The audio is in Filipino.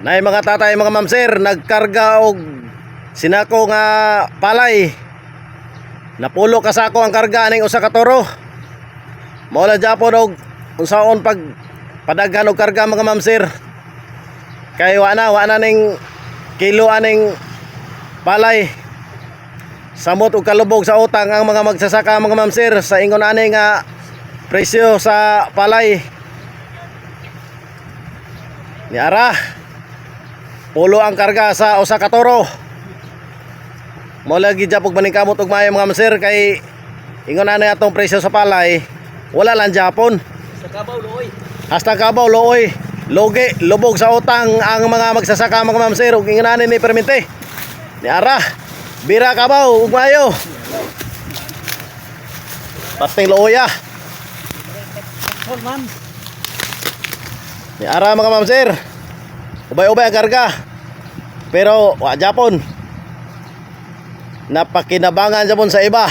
Nay mga tatay mga ma'am sir, nagkarga og sinako nga palay. Napulo ka sako ang karga ning usa ka toro. Mao la japon og unsaon pag padaghan og karga mga ma'am sir. Kay wa na ning kilo aning palay. Samot og kalubog sa utang ang mga magsasaka mga ma'am sir sa ingon ani nga presyo sa palay. Ni ara pulo ang karga sa usa ka toro. Mo lagi japog maningkamot og maayo mga sir kay ingon na atong presyo sa palay wala lang Japon. Sa Kabaw Looy. Hasta Kabaw Looy. Logi lubog sa utang ang mga magsasaka mga ma'am sir ug ingon na ni permente. Ni ara bira Kabaw ug maayo. Pasting looya. Man. Ni ara mga ma'am sir. Ubay-ubay ang karga. Pero wa Japon. Napakinabangan Japon sa iba.